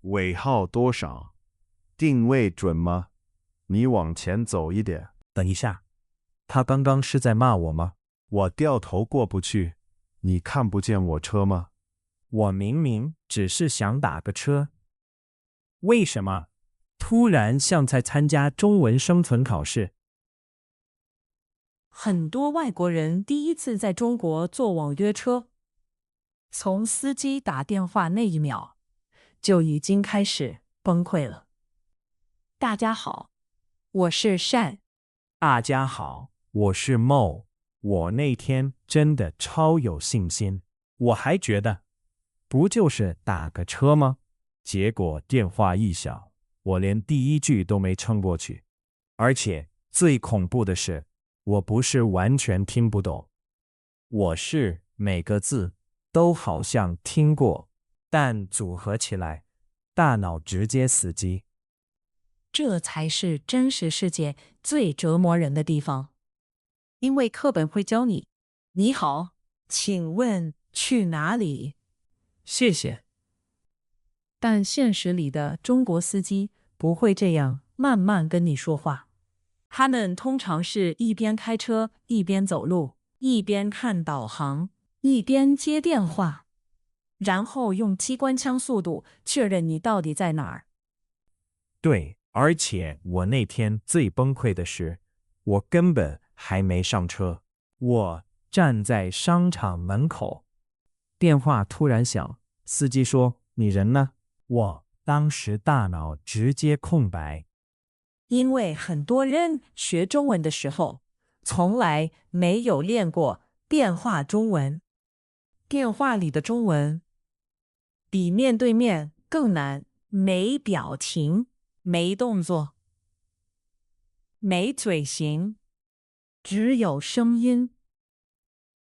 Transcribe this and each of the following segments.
尾号多少？定位准吗？你往前走一点。等一下，他刚刚是在骂我吗？我掉头过不去，你看不见我车吗？我明明只是想打个车。为什么突然像在参加中文生存考试？很多外国人第一次在中国坐网约车，从司机打电话那一秒，就已经开始崩溃了。大家好，我是善。大家好，我是 Mo。我那天真的超有信心，我还觉得不就是打个车吗？结果电话一响，我连第一句都没撑过去。而且最恐怖的是，我不是完全听不懂，我是每个字都好像听过，但组合起来，大脑直接死机。这才是真实世界最折磨人的地方，因为课本会教你，你好，请问去哪里？谢谢。但现实里的中国司机不会这样慢慢跟你说话，他们通常是一边开车，一边走路，一边看导航，一边接电话，然后用机关枪速度确认你到底在哪儿。对，而且我那天最崩溃的是，我根本还没上车，我站在商场门口，电话突然响，司机说：“你人呢？”我当时大脑直接空白。因为很多人学中文的时候，从来没有练过电话中文。电话里的中文比面对面更难，没表情，没动作，没嘴型，只有声音。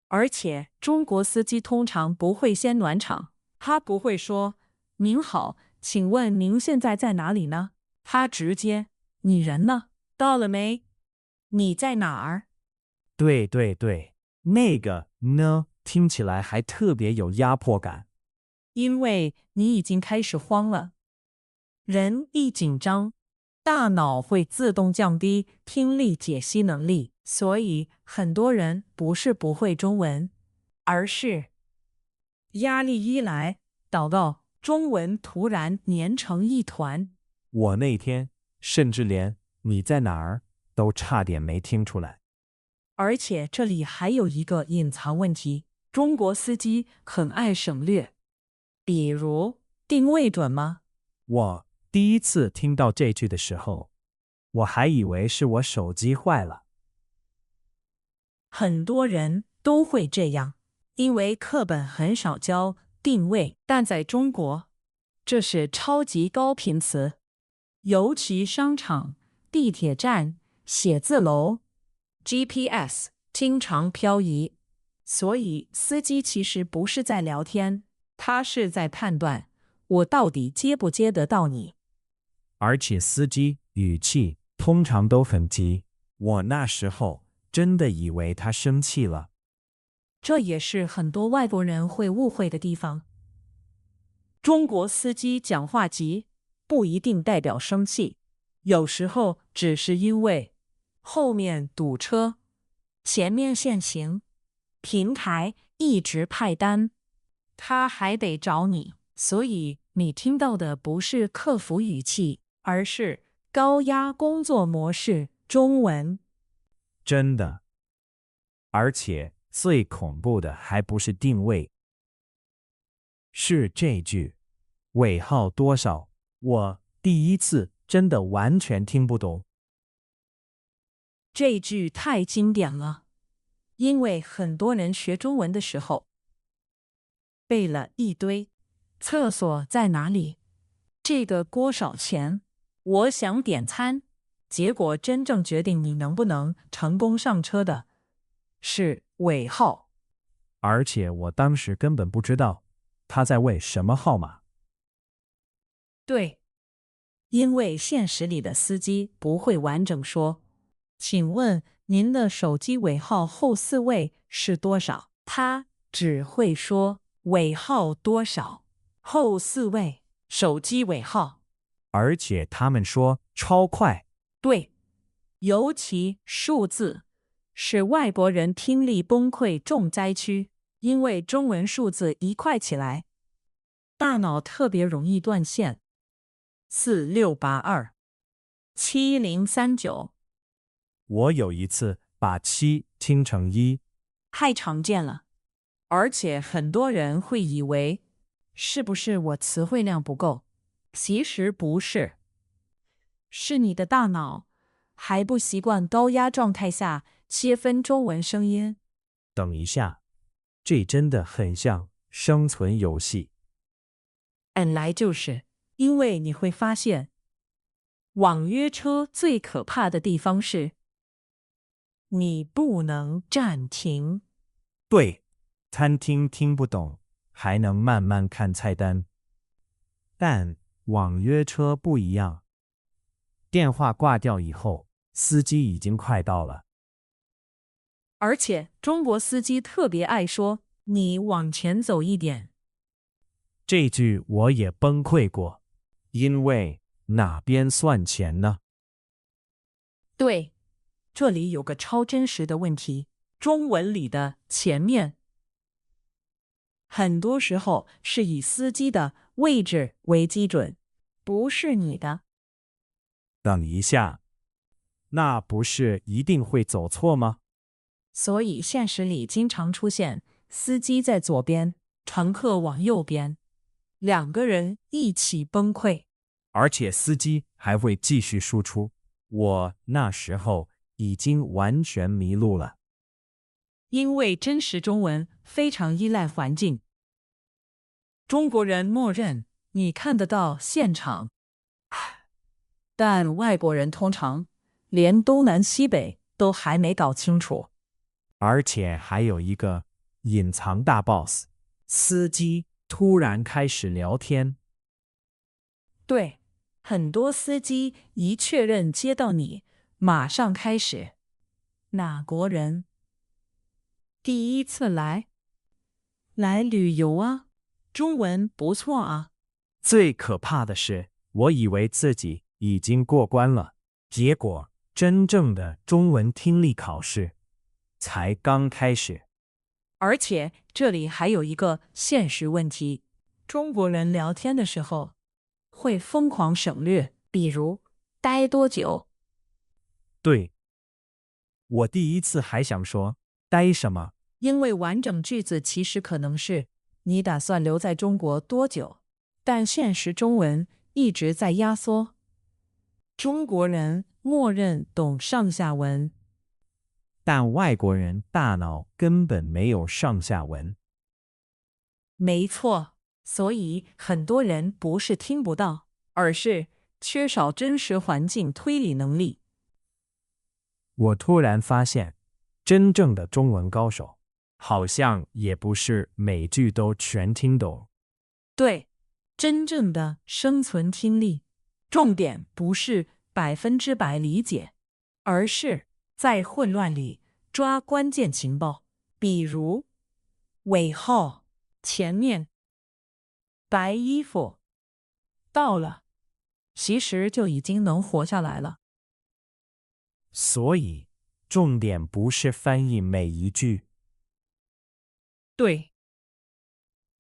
而且中国司机通常不会先暖场，他不会说您好，请问您现在在哪里呢？他直接你人呢？到了没？你在哪儿？对对对，那个呢，听起来还特别有压迫感。因为你已经开始慌了。人一紧张，大脑会自动降低听力解析能力，所以很多人不是不会中文，而是压力一来，导到中文突然粘成一团。我那天甚至连你在哪儿都差点没听出来。而且这里还有一个隐藏问题，中国司机很爱省略，比如定位准吗？我第一次听到这句的时候，我还以为是我手机坏了。很多人都会这样，因为课本很少教定位，但在中国，这是超级高频词，尤其商场、地铁站、写字楼、GPS 经常漂移，所以司机其实不是在聊天，他是在判断我到底接不接得到你。而且司机语气通常都很急，我那时候真的以为他生气了。这也是很多外国人会误会的地方。中国司机讲话急，不一定代表生气，有时候只是因为后面堵车，前面限行，平台一直派单，他还得找你，所以你听到的不是客服语气，而是高压工作模式中文。真的。而且最恐怖的还不是定位，是这句尾号多少，我第一次真的完全听不懂。这句太经典了，因为很多人学中文的时候背了一堆厕所在哪里，这个锅少钱，我想点餐，结果真正决定你能不能成功上车的是尾号。而且我当时根本不知道他在问什么号码。对，因为现实里的司机不会完整说，请问您的手机尾号后4位是多少？他只会说尾号多少，后4位手机尾号。而且他们说超快。对，尤其数字是外国人听力崩溃重灾区，因为中文数字一快起来，大脑特别容易断线。46827039，我有一次把7听成1。太常见了，而且很多人会以为是不是我词汇量不够？其实不是，是你的大脑还不习惯高压状态下切分中文声音。等一下，这真的很像生存游戏。本来就是因为你会发现，网约车最可怕的地方是，你不能暂停。对，餐厅听不懂，还能慢慢看菜单。但网约车不一样，电话挂掉以后，司机已经快到了。而且中国司机特别爱说“你往前走一点”。这句我也崩溃过，因为哪边算钱呢？对，这里有个超真实的问题，中文里的前面很多时候是以司机的位置为基准，不是你的。等一下，那不是一定会走错吗？所以现实里经常出现司机在左边，乘客往右边，两个人一起崩溃。而且司机还会继续输出。我那时候已经完全迷路了。因为真实中文非常依赖环境，中国人默认你看得到现场，但外国人通常连东南西北都还没搞清楚。而且还有一个隐藏大 boss， 司机突然开始聊天。对，很多司机一确认接到你，马上开始。哪国人？第一次来旅游啊，中文不错啊。最可怕的是，我以为自己已经过关了，结果真正的中文听力考试才刚开始。而且这里还有一个现实问题，中国人聊天的时候会疯狂省略，比如待多久。对，我第一次还想说待什么，因为完整句子其实可能是你打算留在中国多久，但现实中文一直在压缩。中国人默认懂上下文，但外国人大脑根本没有上下文。没错，所以很多人不是听不到，而是缺少真实环境推理能力。我突然发现，真正的中文高手好像也不是每句都全听懂。对，真正的生存听力，重点不是100%理解，而是在混乱里抓关键情报，比如尾号、前面、白衣服，到了，其实就已经能活下来了。所以，重点不是翻译每一句。对，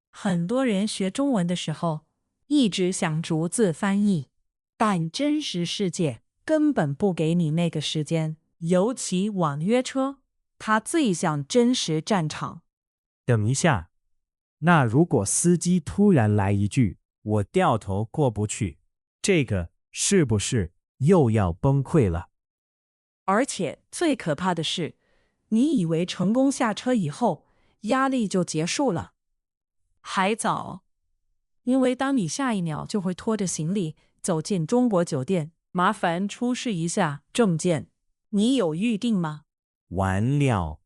很多人学中文的时候，一直想逐字翻译，但真实世界根本不给你那个时间，尤其网约车，它最像真实战场。等一下，那如果司机突然来一句“我掉头过不去”，这个是不是又要崩溃了？而且最可怕的是，你以为成功下车以后，压力就结束了，还早。因为当你下一秒就会拖着行李走进中国酒店，麻烦出示一下证件。你有预定吗？完了，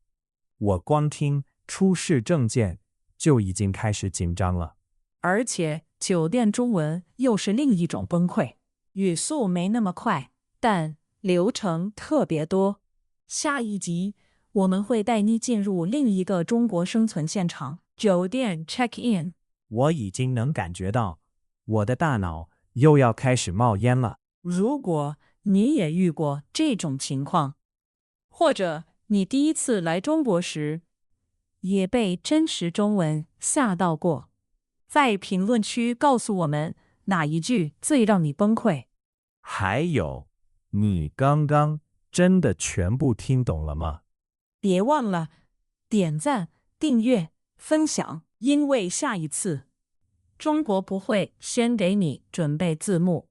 我光听出示证件就已经开始紧张了。而且酒店中文又是另一种崩溃，语速没那么快，但流程特别多。下一集我们会带你进入另一个中国生存现场——酒店 check in。我已经能感觉到我的大脑又要开始冒烟了。如果你也遇过这种情况，或者你第一次来中国时也被真实中文吓到过，在评论区告诉我们哪一句最让你崩溃。还有，你刚刚真的全部听懂了吗？别忘了点赞、订阅、分享，因为下一次中国不会先给你准备字幕。